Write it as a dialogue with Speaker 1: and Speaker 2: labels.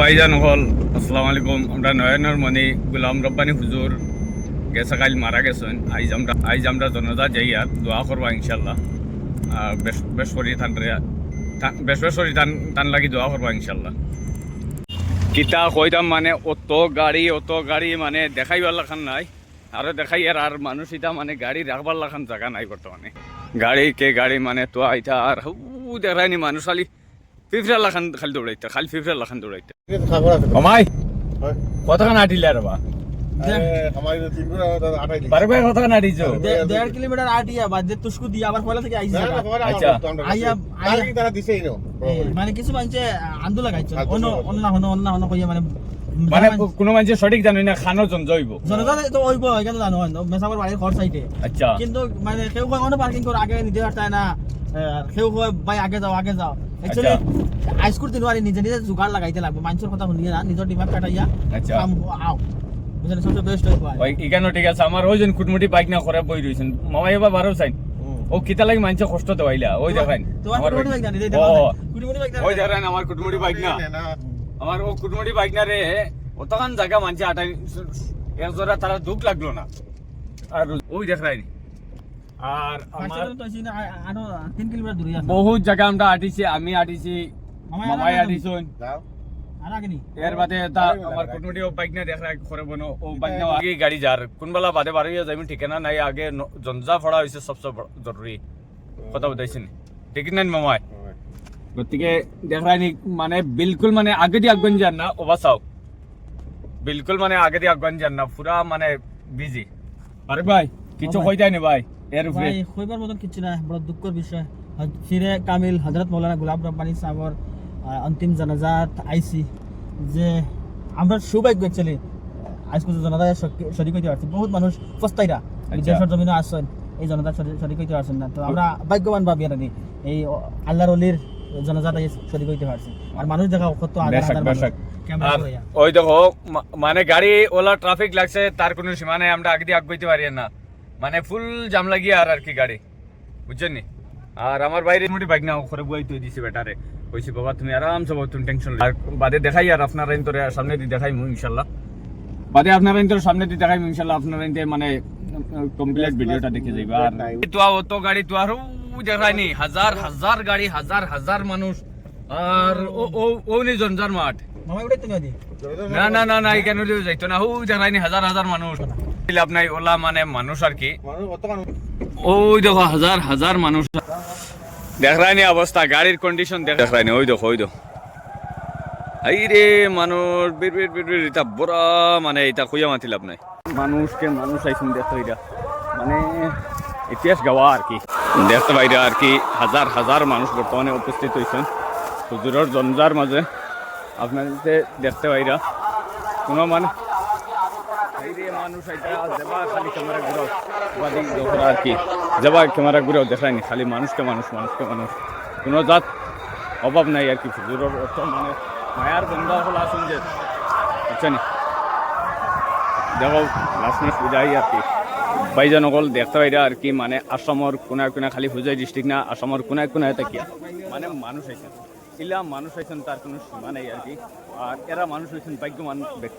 Speaker 1: ভাইজান হল আসসালামু আলাইকুম। আমরা নয়নের মণি গুলাম রব্বানি হুজুর গেছে কাল মারা গেছেন। আইজ আমরা জনতা যাই আর দোয়া করবা ইনশাল্লাহ। বেশরি টান লাগি দোয়া করবা ইনশাল্লাহ। কিতা কইতাম মানে অত গাড়ি মানে দেখাইবার লাখান নাই, আরো দেখাই আর মানুষ ইটা মানে গাড়ি রাখবার লাখান জায়গা নাই বর্তমানে। গাড়ি মানে তো আইতা আর দেখায়নি মানুষ খালি ফিফরা লাখান খালি দৌড়াইতে, খালি ফিফরা লাখান দৌড়াইতে। আমাই কতখান আটিলে আর বা কতখান আটিছো?
Speaker 2: 1.5 কিলোমিটার আটিয়া বাদে তুসকু দিয়া আবার পয়লা থেকে আইছে।
Speaker 1: আচ্ছা
Speaker 2: মানে কিছু মানছে আন্দোলন লাগাইছে অন্য কইয়া মানে
Speaker 1: মানে কোনো মানুষ সঠিক জানি না খানো জন জইব
Speaker 2: জনতা তো ওইব এখানে জানো মেসাবার বাড়ির ঘর সাইডে।
Speaker 1: আচ্ছা
Speaker 2: কিন্তু মানে কেউ কয় অন্য পার্কিং করে আগে নিতে পারতায় না, কেউ কয় ভাই আগে যাও অ্যাকচুয়ালি আইস্কুল দিন আর নিজে জোগাড় লাগাইতে লাগবে, মানুষের কথা শুনিয়ে না, নিজের দিমাগ কাটাইয়া
Speaker 1: আচ্ছা
Speaker 2: আও বুঝলেন সবচেয়ে বেস্ট হইব।
Speaker 1: ওই এখানে ঠিক আছে। আমার ওই জন কুটমুটি বাইক না করে বই রইছেন মামাই এবার বারো চাইন ও কিতা লাগি মানুষ কষ্ট দেওয়াইলা ওই দেখাইন
Speaker 2: তোমার কুটমুটি বাইক না দিতে কুটমুটি বাইক না
Speaker 1: ওই দেখাইন আমার কুটমুটি বাইক না, আমার ও কুটমুটি বাইক না রে অতখান জায়গা মানুষ আটাই এক জোড়া তারা দুঃখ লাগলো না আর ওই দেখাইনি। আর আমার
Speaker 2: আরো 3 কিলোমিটার দূরে আছে
Speaker 1: বহুত জায়গা আমরা আটিছি, আমি আটিছি, মামাই আটিছুন।
Speaker 2: আর আগে নি
Speaker 1: এর বাদে তা আমার কুটমুটি ও বাইক না দেখা করে বনো ও বাইক না আগে গাড়ি যার কোনবেলা বাদে বাড়িয়ে যাইবেন ঠিকানা নাই, আগে জঞ্জা ফড়া হয়েছে সবচেয়ে জরুরি কথা বলতেছেন ঠিক না মামাই। গতিকে দেখায়নি মানে বিলকুল মানে আগে দিয়ে আগবেন যান না ওবা চাও, বিলকুল মানে আগে দিয়ে আগবেন যান না, পুরা মানে বিজি। আরে ভাই কিছু কই যায়নি ভাই এর উপরে
Speaker 2: ভাই কইবার মতন কিছু না, বড় দুঃখের বিষয়। ফিরে কামিল হযরত মাওলানা গোলাম রব্বানি সাহেবের অন্তিম জানাজাত আইসি যে আমরা সৌভাগ্য অ্যাকচুয়ালি আজ পর্যন্ত জনতায় শরীক হইতে পারছি। বহুত মানুষ পস্তাইরা দেশের জমিনে আসছেন, এই জনতার শরীক হইতে পারছেন না, তো আমরা ভাগ্যবান ভাবি আর এই আল্লাহর ওলির জনজাত শরীক হইতে পারছি। আর মানুষ দেখা কত
Speaker 1: ওই দেখো মানে গাড়ি ওলা ট্রাফিক লাগছে তার কোনো সীমা নাই, আমরা আগে দিয়ে আগাইতে পারি না, মানে ফুল জাম লাগিয়ে আর কি গাড়ি বুঝছেন নি। আর আমার বাইরে মোটি বাইক না করে বই তুই দিছি বেটারে কইছি বাবা তুমি আরামসে বল, তুমি টেনশন আর বাদে দেখাই আর আপনারা ইন্তরে সামনে দিয়ে দেখাই ইনশাআল্লাহ, বাদে আপনারা ইন্তরে সামনে দিয়ে দেখাই ইনশাআল্লাহ, আপনারা ইনতে মানে কমপ্লিট ভিডিওটা দেখে যাইবা। আর তো অত গাড়ি তো আর দেখায়নি, হাজার হাজার গাড়ি, হাজার হাজার মানুষ, আর ও নি জঞ্জার মাঠ
Speaker 2: মামা উড়াইতে না দি
Speaker 1: না না না না এখানে যাইতো না, ও দেখায়নি হাজার হাজার মানুষ লাভ নাই ওলা মানে মানুষ আর কি। ওই দেখো হাজার হাজার মানুষ দেখায়নি অবস্থা, গাড়ির কন্ডিশন দেখায়নি। ওই দেখো এই রে মানুষ বিড় বিড় বিড় বিড় এটা বড়া মানে এটা খুঁজে মাতি লাভ নাই, মানুষকে মানুষ আইসুন দেখো এটা মানে ইতিহাস গাওয়া আর কি দেখতে বাইরে আর কি। হাজার হাজার মানুষ বর্তমানে উপস্থিত হয়েছেন হুজুরের জঞ্জার মাঝে, আপনাদের দেখতে বাইরা কোনো মানে মানুষ খালি ক্যামেরা ঘুরাও আর কি যাবা ক্যামেরা ঘুরাও দেখায়নি, খালি মানুষকে মানুষ কোনো জাত অভাব নাই আর কি। হুজুরের মানে মায়ার বন্ধা হল আসুন যে বুঝছেন দেখো লাস্ট বুঝাই আর কি ভাইজান অকল দেখতে পাইরা আর কি মানে আসামর কোনায় কোনায় খালি হুজাই ডিস্ট্রিক্ট না, আসামর কোনায় কোনায় থাকিয়া মানে মানুষ আইছেন, ইলা মানুষ আইছেন তার কোনো সীমা নেই আর কি। আর এরা মানুষ হয়েছেন ভাগ্যবান ব্যক্তি।